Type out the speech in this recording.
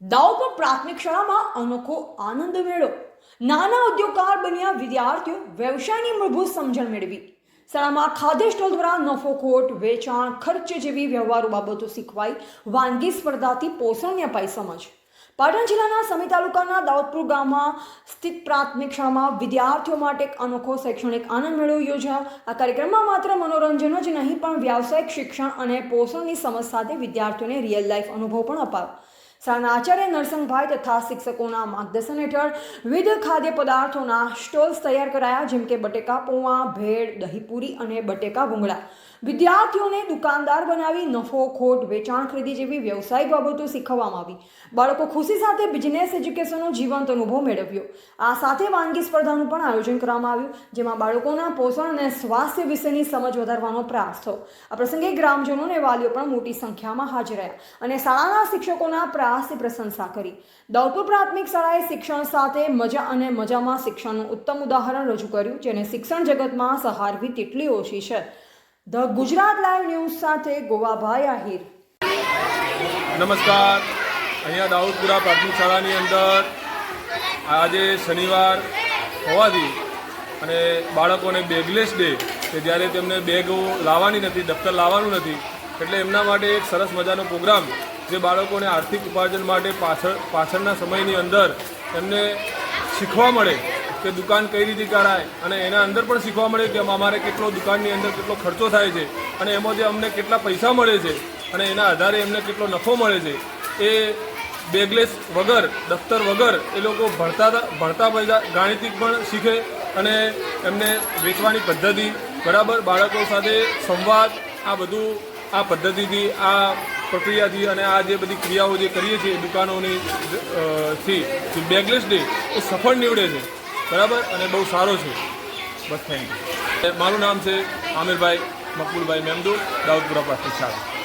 દાઉદપુર પ્રાથમિક શાળામાં અનોખો આનંદ મેળો. નાના ઉદ્યોગકાર બન્યા વિદ્યાર્થીઓ વ્યવસાયની મૂળભૂત સમજણ મેળવી. શાળામાં ખાદ્ય સ્ટોલ દ્વારા નફોખોટ, વેચાણ, ખર્ચ જેવી વ્યવહારુ બાબતો શીખવાઈ. વાનગી સ્પર્ધાથી પોષણને અપાઈ સમજ. પાટણ જિલ્લાના સમી તાલુકાના દાઉદપુર ગામમાં સ્થિત પ્રાથમિક શાળામાં વિદ્યાર્થીઓ માટે એક અનોખો શૈક્ષણિક આનંદ મેળો યોજાયો. આ કાર્યક્રમમાં માત્ર મનોરંજન જ નહીં પણ વ્યાવસાયિક શિક્ષણ અને પોષણની સમજ સાથે વિદ્યાર્થીઓને રિયલ લાઈફ અનુભવ પણ અપાયો. શાળાના આચાર્ય નરસંગભાઈ તથા શિક્ષકોના માર્ગદર્શન હેઠળ વિવિધ ખાદ્ય પદાર્થોના સ્ટોલ્સ તૈયાર કરાયા, જેમ કે બટેકા પૌવા, ભેળ, દહીંપૂરી અને બટેકા ભૂંગળા. વિદ્યાર્થીઓને દુકાનદાર બનાવી નફો ખોટ, વેચાણ ખરીદી જેવી વ્યવસાયિક બાબતો શીખવવામાં આવી. બાળકો ખુશી સાથે બિઝનેસ એજ્યુકેશનનો જીવંત અનુભવ મેળવ્યો. આ સાથે વાનગી સ્પર્ધાનું પણ આયોજન કરવામાં આવ્યું, જેમાં બાળકોના પોષણ અને સ્વાસ્થ્ય વિશેની સમજ વધારવાનો પ્રયાસ થયો. આ પ્રસંગે ગ્રામજનો અને વાલીઓ પણ મોટી સંખ્યામાં હાજર રહ્યા અને શાળાના શિક્ષકોના પ્રયાસની પ્રશંસા કરી. દાઉદપુર પ્રાથમિક શાળાએ શિક્ષણ સાથે મજા અને મજામાં શિક્ષણનું ઉત્તમ ઉદાહરણ રજૂ કર્યું, જેને શિક્ષણ જગતમાં સહારવી તેટલી ઓછી છે. ધ ગુજરાત લાઈવ ન્યૂઝ સાથે ગોવાભાઈ આહિર. નમસ્કાર. અહીંયા દાઉદપુરા પ્રાથમિક શાળાની અંદર આજે શનિવાર હોવાથી અને બાળકોને બેગલેસ ડે કે જ્યારે તેમને બેગો લાવવાની નથી, દફતર લાવવાનું નથી, એટલે એમના માટે એક સરસ મજાનો પ્રોગ્રામ જે બાળકોને આર્થિક ઉપાર્જન માટે પાછળના સમયની અંદર એમને શીખવા મળે કે દુકાન કઈ રીતે કરાય અને એના અંદર પણ શીખવા મળે કે અમારે કેટલો દુકાનની અંદર કેટલો ખર્ચો થાય છે અને એમાંથી અમને કેટલા પૈસા મળે છે અને એના આધારે એમને કેટલો નફો મળે છે. એ બેગલેસ વગર, દફતર વગર એ લોકો ભણતા પૈસા ગાણિતિક પણ શીખે અને એમને વેચવાની પદ્ધતિ બરાબર, બાળકો સાથે સંવાદ, આ બધું આ પદ્ધતિથી, આ પ્રક્રિયાથી અને આ જે બધી ક્રિયાઓ જે કરીએ છીએ દુકાનોની થી બેગલેસ ડે એ સફળ નીવડે છે બરાબર અને બહુ સારો છે. બસ થેન્ક યુ. મારું નામ છે આમિરભાઈ મકબૂલભાઈ મેમદુ, દાઉદપુરા પ્રાથમિક શાળા.